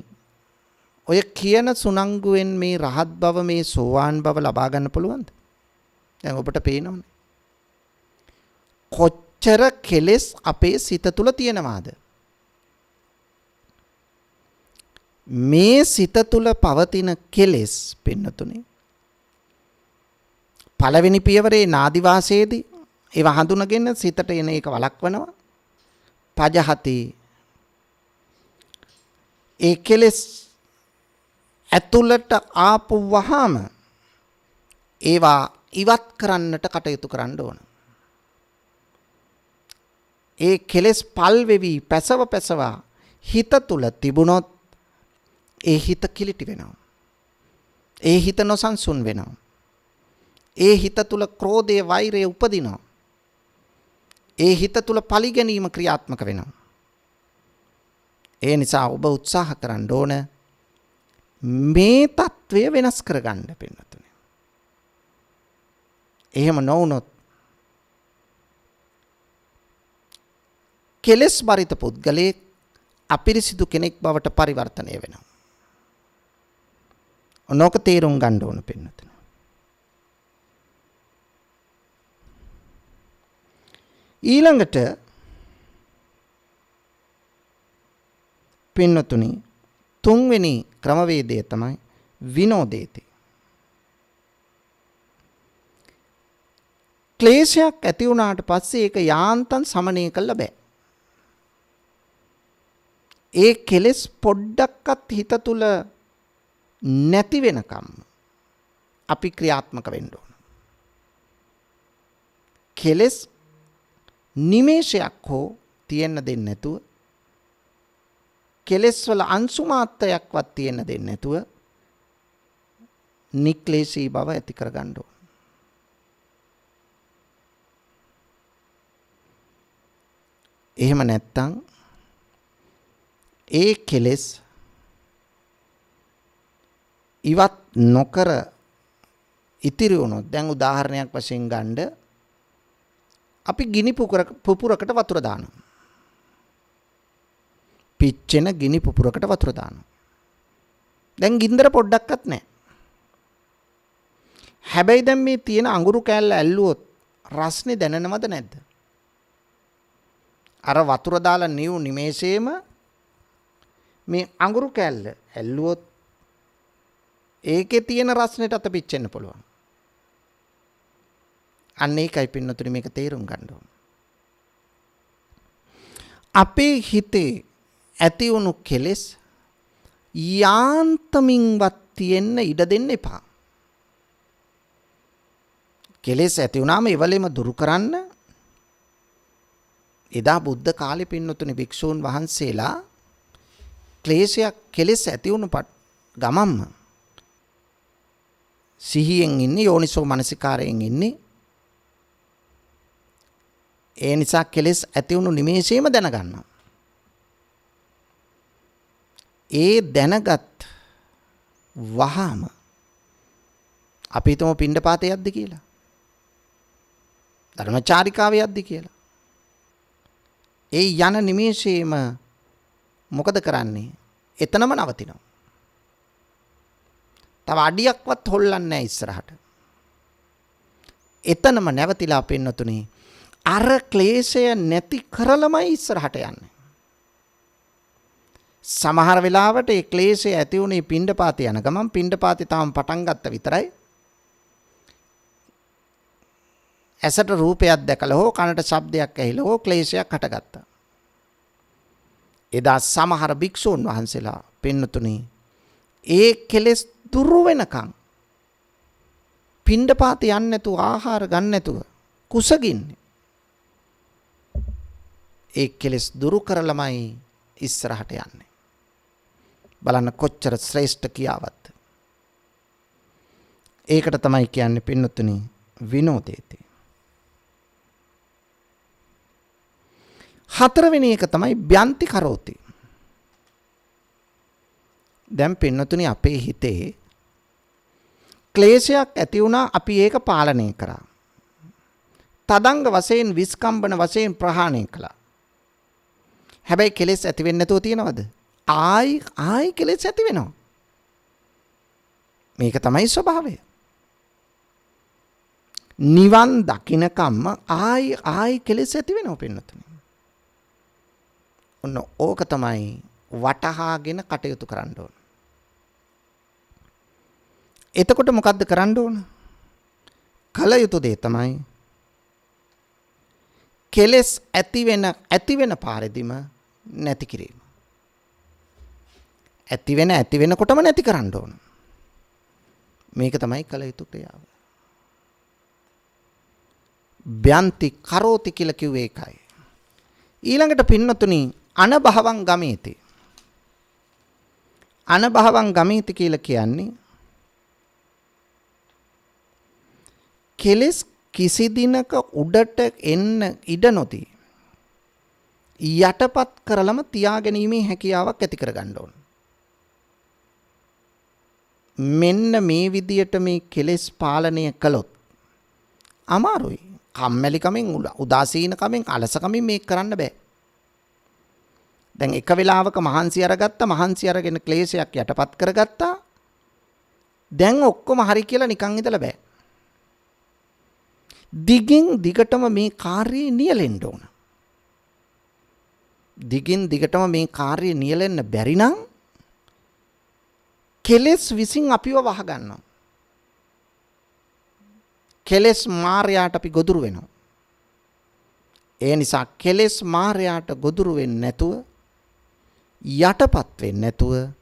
ඔය කියන සුනංගුවෙන් මේ රහත් බව මේ සෝවාන් බව ලබා ගන්න පුළුවන්ද? දැන් ඔබට පේනවනේ. කොච්චර කෙලෙස් අපේ සිත තුළ තියෙනවාද? මේ සිත තුළ පවතින කෙලෙස් පින්නතුනි පළවෙනි පියවරේ නාදිවාසයේදී ඒව හඳුනගෙන සිතට එන එක වළක්වනවා. පජහති ඒ කෙලෙස් ඇතුළට ආපු වහාම ඒවා ඉවත් කරන්නට කටයුතු කරන්න ඕන. ඒ කෙලෙස් පල් වෙවි පැසව හිත තුල තිබුණොත් ඒ හිත කිලිටි වෙනවා. ඒ හිත නොසන්සුන් වෙනවා. ඒ හිත තුල ක්‍රෝධය වෛරය උපදිනවා. ඒ හිත තුල පලි ගැනීම ක්‍රියාත්මක වෙනවා. ඒ නිසා ඔබ උත්සාහ කරන්න ඕන මේ తත්වය වෙනස් කරගන්න පින්නතුනේ. එහෙම නොවුනොත් කෙලස් බරිත පුද්ගලයෙක් අපිරිසිදු කෙනෙක් බවට පරිවර්තනය වෙනවා. ඔනෝක තේරුම් ගන්න ඕන පින්නතුනේ. ඊළඟට පින්නතුනි තුන්වෙනි ක්‍රමවේදය තමයි විනෝදේති. ක්ලේශයක් ඇති වුණාට පස්සේ ඒක යාන්තම් සමනය කළ බෑ. ඒ කෙලෙස් පොඩ්ඩක්වත් හිත තුල නැති වෙනකම් අපි ක්‍රියාත්මක වෙන්න ඕන. කෙලෙස් නිමේෂයක් හෝ තියෙන්න දෙන්නේ නැතුව කෙලෙස් වල අංශු මාත්‍රයක්වත් තියෙන්න දෙන්නේ නැතුව නික්ලේශී බව ඇති කරගන්න ඕන. එහෙම නැත්තම් ඒ කෙලෙස් ඉවත් නොකර ඉතිරි වුණොත් දැන් උදාහරණයක් වශයෙන් ගන්න අපි ගිනි පුපුරකට වතුර දානවා. පිච්චෙන ගිනි පුපුරකට වතුර දානවා. දැන් ගින්දර පොඩ්ඩක්වත් නැහැ. හැබැයි දැන් මේ තියෙන අඟුරු කෑල්ල ඇල්ලුවොත් රස්නේ දැනෙනවද නැද්ද? අර වතුර දාලා නිව් නිමේෂේම මේ අඟුරු කෑල්ල ඇල්ලුවොත් ඒකේ තියෙන රස්නෙට අත පිච්චෙන්න පුළුවන්. අන්න ඒකයි පින්නතුනි මේක තේරුම් ගන්න ඕන. අපේ හිතේ ඇති වුණු කෙලෙස් යාන්තමින්වත් තියෙන්න ඉඩ දෙන්න එපා. කෙලෙස් ඇති වුණාම ඒවලෙම දුරු කරන්න එදා බුද්ධ කාලේ පින්නතුනි භික්ෂූන් වහන්සේලා ක්ලේශයක් කෙලෙස් ඇති වුණු ගමම්ම සිහියෙන් ඉන්නේ යෝනිසෝ මනසිකාරයෙන් ඉන්නේ. ඒ නිසා කෙලෙස් ඇති වුණු නිමේෂේම දැනගන්නවා. ඒ දැනගත් වහාම අපි හිතමු පිණ්ඩපාතේ යද්දි කියලා. ධර්මචාරිකාවේ යද්දි කියලා. ඒ යන නිමේෂේම මොකද කරන්නේ? එතනම නවතිනවා. තව අඩියක්වත් හොල්ලන්නේ නැහැ ඉස්සරහට. එතනම නැවතිලා පින්නතුනේ අර ක්ලේශය නැති කරලමයි ඉස්සරහට යන්නේ. සමහර වෙලාවට ඒ ක්ලේශය ඇති වුණේ පිණ්ඩපාතේ යන ගමන් පිණ්ඩපාතේ තාම පටන් ගත්ත විතරයි. ඇසට රූපයක් දැකලා හෝ කනට ශබ්දයක් ඇහිලා හෝ ක්ලේශයක් හටගත්තා. එදා සමහර භික්ෂූන් වහන්සේලා පින්නතුනේ ඒ කෙලෙස් දුරු වෙනකන් පිණ්ඩපාතේ යන්නේ නැතුව ආහාර ගන්න නැතුව කුසගින්නේ. ඒ කෙලෙස් දුරු කරලමයි ඉස්සරහට යන්නේ. බලන්න කොච්චර ශ්‍රේෂ්ඨ කියාවත්ද. ඒකට තමයි කියන්නේ පින්නතුනි විනෝදේති. හතරවෙනි එක තමයි බ්‍යන්ති කරෝති. දැන් පින්නතුනි අපේ හිතේ ක්ලේශයක් ඇති වුණා අපි ඒක පාලනය කරා. තදංග වශයෙන් විස්කම්බන වශයෙන් ප්‍රහාණය කළා. හැබැයි කෙලෙස් ඇති වෙන්නේ නැතුව තියනවද? ආයි කෙලෙස් ඇති වෙනවා. මේක තමයි ස්වභාවය. නිවන් දකින්නකම්ම ආයි කෙලෙස් ඇති වෙනවා පින්නතුනි. ඔන්න ඕක තමයි වටහාගෙන කටයුතු කරන්න ඕන. එතකොට මොකද්ද කරන්න ඕන? කල යුතු දේ තමයි කෙලෙස් ඇති වෙන පාරෙදිම නැති කිරීම. ඇති වෙනකොටම නැති කරන්න ඕන. මේක තමයි කල යුතු ක්‍රියාව. බ්‍යන්ති කරෝති කියලා කිව්වේ ඒකයි. ඊළඟට පින්නතුනි අනභවං ගමේති. අනභවං ගමේති කියලා කියන්නේ කෙලෙස් කිසි දිනක උඩට එන්න ඉඩ නොදී යටපත් කරලම තියාගැනීමේ හැකියාවක් ඇති කරගන්න ඕන. මෙන්න මේ විදියට මේ කෙලෙස් පාලනය කළොත් අමාරුයි. කම්මැලිකමෙන් උදාසීනකමෙන් අලසකමින් මේක කරන්න බෑ. දැන් එක වෙලාවක මහන්සි අරගෙන ක්ලේශයක් යටපත් කරගත්තා. දැන් ඔක්කොම හරි කියලා නිකන් ඉඳලා බෑ. දිගින් දිගටම මේ කාර්යය නියැලෙන්න ඕන. දිගින් දිගටම මේ කාර්යය නියැලෙන්න බැරි නම් කෙලෙස් විසින් අපිව වහගන්නවා. කෙලෙස් මායයට අපි ගොදුරු වෙනවා. ඒ නිසා කෙලෙස් මායයට ගොදුරු වෙන්නේ නැතුව යටපත් වෙන්නේ නැතුව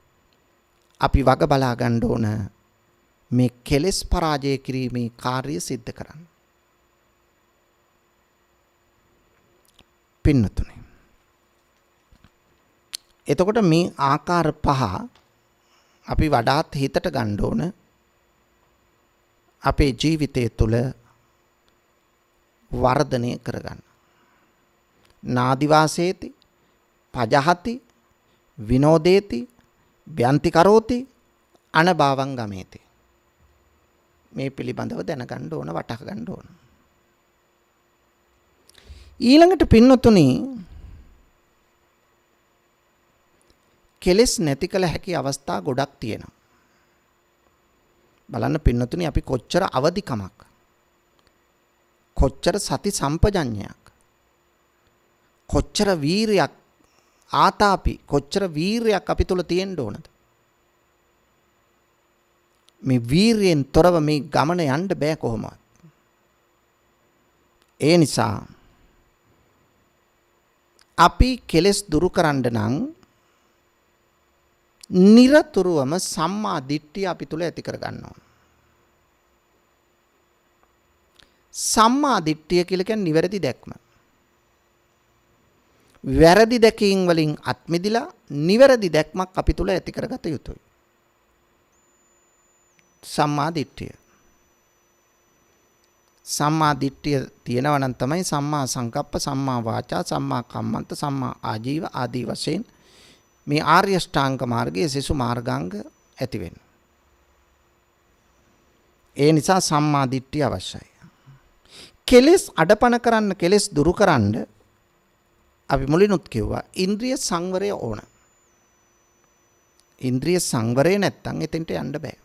අපි වග බලා ගන්න ඕන මේ කෙලෙස් පරාජය කිරීමේ කාර්යය සිද්ධ කරන්න. පින්නතුනේ. එතකොට මේ ආකාර පහ අපි වඩාත් හිතට ගන්න ඕන අපේ ජීවිතය තුළ වර්ධනය කරගන්න. නාදිවාසේති, පජහති, විනෝදේති, බ්‍යන්ති කරෝති, අනභවං ගමේති. මේ පිළිබඳව දැනගන්න ඕන, වටහා ගන්න ඕන. ඊළඟට පින්නතුනි කෙලෙස් නැති කළ හැකි අවස්ථා ගොඩක් තියෙනවා. බලන්න පින්නතුනි අපි කොච්චර අවදිකමක්, කොච්චර සති සම්පජඤ්ඤයක්, කොච්චර වීරයක්, ආතාපි කොච්චර වීරයක් අපි තුල තියෙන්න ඕනද? මේ වීරයෙන් තොරව මේ ගමන යන්න බෑ කොහොමවත්. ඒ නිසා අපි කෙලෙස් දුරු කරන්න නම් නිරතුරුවම සම්මා දිට්ඨිය අපි තුල ඇති කර ගන්න ඕන. සම්මා දිට්ඨිය කියලා කියන්නේ නිවැරදි දැක්ම. වැරදි දැකීම් වලින් අත්මිදිලා නිවැරදි දැක්මක් අපි තුල ඇති කරගත යුතුයි. සම්මා දිට්ඨිය. සම්මා දිට්ඨිය තියෙනවා නම් තමයි සම්මා සංකප්ප, සම්මා වාචා, සම්මා කම්මන්ත, සම්මා ආජීව ආදී වශයෙන් මේ ආර්ය ශ්‍රාංග මාර්ගයේ සිසු මාර්ගාංග ඇති වෙන්නේ. ඒ නිසා සම්මා දිට්ඨිය අවශ්‍යයි. කෙලෙස් අඩපණ කරන්න, කෙලෙස් දුරු කරන්න අපි මුලිනුත් කිව්වා ඉන්ද්‍රිය සංවරය ඕන. ඉන්ද්‍රිය සංවරය නැත්තම් එතෙන්ට යන්න බෑ.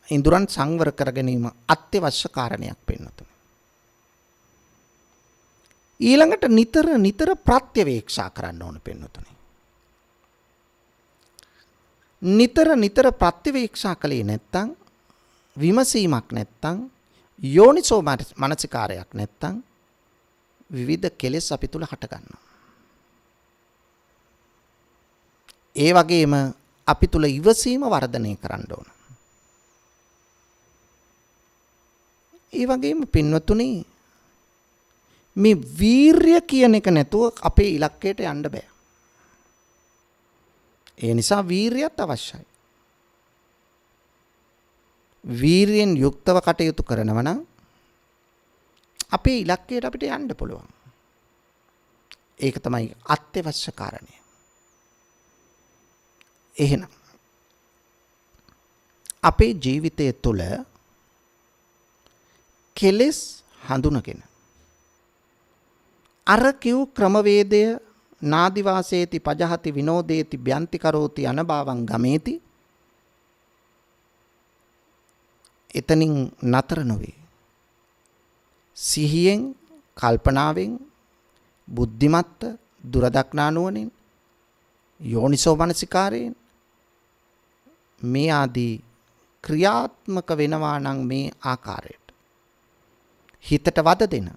ඉන්ද්‍රයන් සංවර කර ගැනීම අත්‍යවශ්‍ය කාරණයක් වෙන්නතුනේ. ඊළඟට නිතර ප්‍රත්‍යවේක්ෂා කරන්න ඕන පින්නතුනේ. නිතර ප්‍රත්‍යවේක්ෂා කළේ නැත්තම්, විමසීමක් නැත්තම්, යෝනිසෝ මනසිකාරයක් නැත්තම් විවිධ කෙලෙස් අපි තුල හට ගන්නවා. ඒ වගේම අපි තුල ඉවසීම වර්ධනය කරන්න ඕන. ඒ වගේම පින්වතුනි මේ වීරිය කියන එක නැතුව අපේ ඉලක්කයට යන්න බෑ. ඒ නිසා වීරියත් අවශ්‍යයි. වීරියෙන් යුක්තව කටයුතු කරනවා නම් අපේ ඉලක්කයට අපිට යන්න පුළුවන්. ඒක තමයි අත්‍යවශ්‍ය කාරණය. එහෙනම් අපේ ජීවිතය තුළ කෙලෙස් හඳුනගෙන අර කිව් ක්‍රමවේදය නාදිවාසේති පජහති විනෝදේති බ්‍යන්ති කරෝති අනභාවං ගමේති එතනින් නතර නොවේ. සිහියෙන් කල්පනාවෙන් බුද්ධිමත්ත දුරදක්නා නුවණින් යෝනිසෝ මනසිකාරයෙන් මේ ආදී ක්‍රියාත්මක වෙනවා නම් මේ ආකාරයට හිතට වද දෙන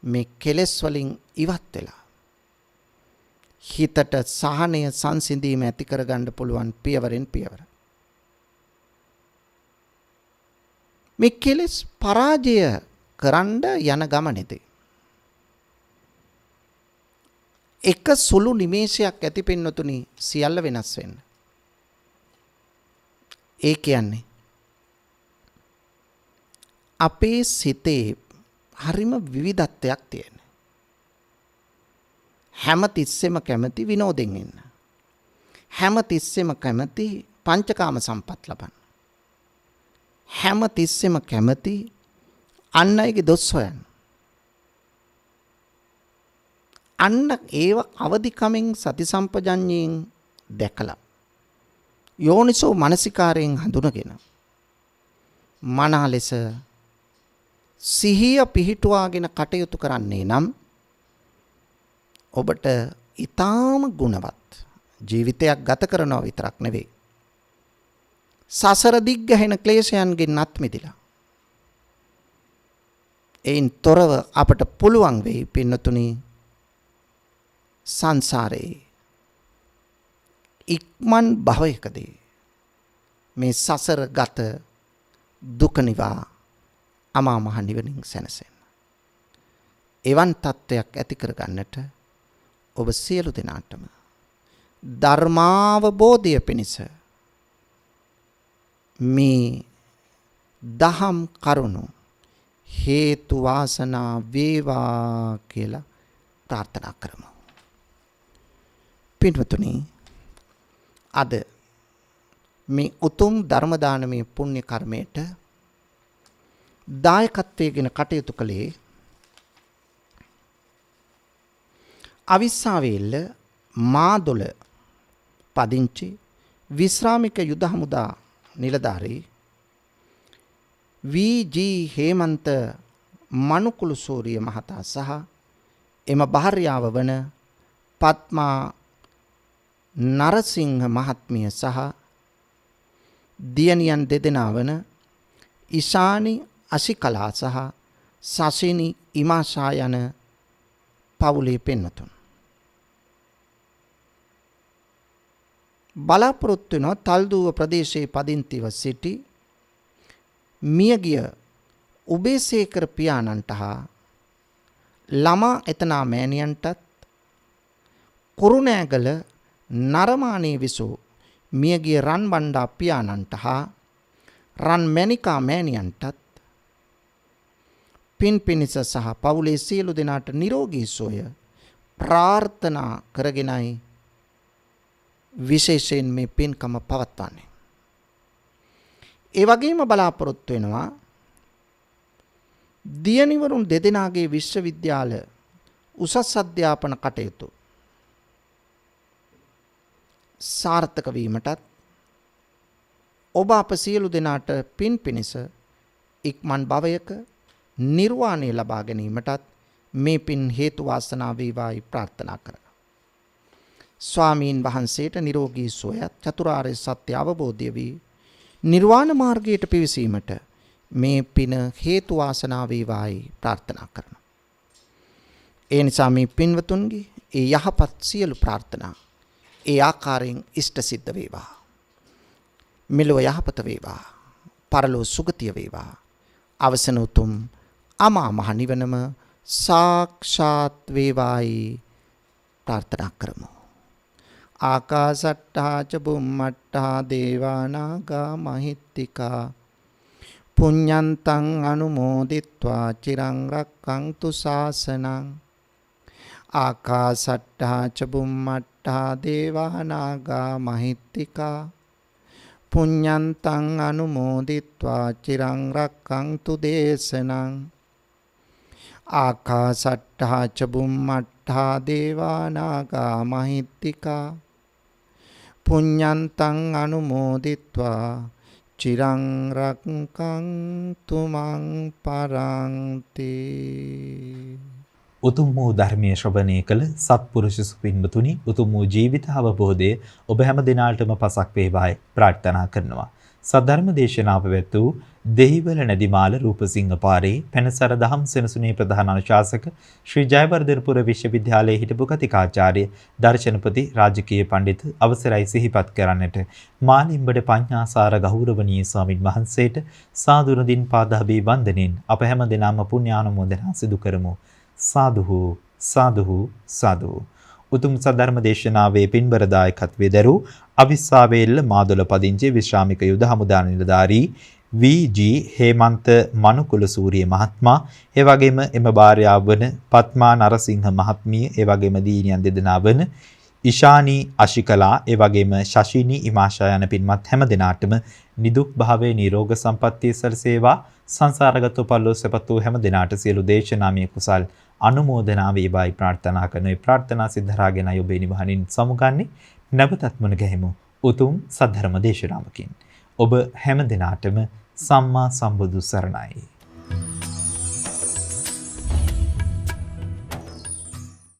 මේ කෙලෙස් වලින් ඉවත් වෙලා හිතට සහනය සංසිඳීම ඇති කරගන්න පුළුවන් පියවරෙන් පියවර. මේ කෙලෙස් පරාජය කරන්න යන ගමනේදී එක සුළු නිමේෂයක් ඇති පින්නතුනි සියල්ල වෙනස් වෙන්න. ඒ කියන්නේ අපේ සිතේ හරිම විවිධත්වයක් තියෙන. හැම තිස්සෙම කැමති විනෝදෙන් ඉන්න. හැම තිස්සෙම කැමති පංචකාම සම්පත් ලබන්න. හැම තිස්සෙම කැමති අන් අයගේ දොස් හොයන්න. අන්න ඒව අවදිකමෙන් සති සම්පජඤ්ඤයෙන් දැකලා යෝනිසෝ මනසිකාරයෙන් හඳුනගෙන මනහ ලෙස සිහිය පිහිටුවාගෙන කටයුතු කරන්නේ නම් ඔබට ඊටාම ගුණවත් ජීවිතයක් ගත කරනවා විතරක් නෙවෙයි සසර දිග්ගැහෙන ක්ලේශයන්ගෙන් අත් මිදිලා එයින් තොරව අපට පුළුවන් වෙයි පින්නතුනි සංසාරේ ඉක්මන් භවයකදී මේ සසර ගත දුක නිවා අමා මහ නිවනින් සැනසෙන්න. එවන් තත්වයක් ඇති කරගන්නට ඔබ සියලු දෙනාටම ධර්මාවබෝධය පිණිස මේ දහම් කරුණු හේතු වාසනා වේවා කියලා ප්‍රාර්ථනා කරමු. පින්වතුනි අද මේ උතුම් ධර්ම දානමය පුණ්‍ය කර්මයට දායකත්වයෙන් කටයුතු කළේ අවිස්සාවේල්ල මාදොළ පදිංචි විශ්‍රාමික යුද හමුදා නිලධාරී වී.ජී. හේමන්ත මනුකුළු සූරිය මහතා සහ එම භාර්යාව වන පත්මා නරසිංහ මහත්මිය සහ දියණියන් දෙදෙනා වන ඉෂානි අසිකලා සහ සසිනි ඉමාෂා යන පවුලේ පෙන්වතුන් බලාපොරොත්තු වෙන තල්දුව ප්‍රදේශයේ පදිංචිව සිටි මියගිය උබේසේකර පියාණන්ට හා ළමා එතනා මෑණියන්ටත් කුරුණෑගල නරමානේ විසූ මියගිය රන්බණ්ඩා පියාණන්ට හා රන් මැණිකා මෑණියන්ටත් පින් පිණිස සහ පවුලේ සියලු දෙනාට නිරෝගී සුවය ප්‍රාර්ථනා කරගෙනයි විශේෂයෙන් මේ පින්කම පවත්වන්නේ. ඒ වගේම බලාපොරොත්තු වෙනවා දියණිවරුන් දෙදෙනාගේ විශ්වවිද්‍යාල උසස් අධ්‍යාපන කටයුතු සාර්ථක වීමටත් ඔබ අප සියලු දෙනාට පින් පිණිස ඉක්මන් භවයක නිර්වාණය ලබා ගැනීමටත් මේ පින් හේතු වාසනා වේවායි ප්‍රාර්ථනා කරමි. ස්වාමීන් වහන්සේට නිරෝගී සුවයත් චතුරාර්ය සත්‍ය අවබෝධය වී නිර්වාණ මාර්ගයට පිවිසීමට මේ පින හේතු වාසනා වේවායි ප්‍රාර්ථනා කරනවා. ඒ නිසා මේ පින්වතුන්ගේ ඒ යහපත් සියලු ප්‍රාර්ථනා ඒ ආකාරයෙන් ඉෂ්ට සිද්ධ වේවා. මෙලොව යහපත වේවා. පරලොව සුගතිය වේවා. අවසන උතුම් අමා මහ නිවනම සාක්ෂාත් වේවායි ප්‍රාර්ථනා කරමු. ආකාසට්ටා ච බුම්මට්ටා දේවානාගා මහිත්‍තිකා පුඤ්ඤන්තං අනුමෝදිත්වා චිරං රක්ඛන්තු ශාසනං ආකාසට්ටා ච බුම්මට්ටා දේවානාගා මහිත්‍තිකා පුඤ්ඤන්තං අනුමෝදිත්වා චිරං රක්ඛන්තු දේශනං ආකාසට්ටා ච බුම්මට්ටා දේවානාගා මහිත්‍තිකා පුඤ්ඤන්තං අනුමෝදිත්වා චිරං රක්ඛන්තු මං පරන්ති. උතුම් වූ ධර්මයේ ශ්‍රවණය කළ සත්පුරුෂ සුපින්වතුනි, උතුම් වූ ජීවිත අවබෝධය ඔබ හැම දිනාටම පසක් වේවායි ප්‍රාර්ථනා කරනවා. සද්ධර්ම දේශනාව පැවැත් වූ දෙහිවල නැදිමාල රූපසිංහ පාරේ පැනසර දහම් සෙනසුනේ ප්‍රධාන අනුශාසක ශ්‍රී ජයවර්ධනපුර විශ්වවිද්‍යාලයේ හිටපු කතිකාචාර්ය දර්ශනපති රාජකීය පඬිතු අවසරයි සිහිපත් කරන්නට මාලිම්බඩ පඤ්ඤාසාර ගෞරවනීය ස්වාමින් වහන්සේට සාදුරදින් පාදාභි වන්දනෙන් අප හැම දිනම පුණ්‍යානුමෝදනා සිදු කරමු. සාදුහු සාදුහු සාදුහු. උතුම් සද්ධර්ම දේශනාවේ පින්බර දායකත්වයේ දරූ අවිස්සාවේල්ල මාදොල පදිංචි විශ්‍රාමික යුද හමුදා නිලධාරී වී.ජී. හේමන්ත මනුකුල සූරිය මහත්මයා, ඒ වගේම එම භාර්යාව වන පත්මා නරසිංහ මහත්මිය, ඒ වගේම දීනියන් දෙදෙනා වන ඉෂානී අශිකලා, ඒ වගේම ශෂිනී ඉමාෂා යන පින්වත් හැම දෙනාටම නිදුක් භාවයේ නිරෝග සම්පන්නිය සැලසේවා. සංසාරගත පල්ලෝසෙපත් වූ හැම දෙනාට සියලු දේශනාමය කුසල් අනුමෝදනා වේවායි ප්‍රාර්ථනා කරන ඒ ප්‍රාර්ථනා සිද්ධාරාගෙන ඔබේ නිවහනින් සමුගන්නේ. නැවතත් මුණ ගැහෙමු උතුම් සද්ධර්ම දේශනාවකින්. ඔබ හැම දිනාටම සම්මා සම්බුදු සරණයි.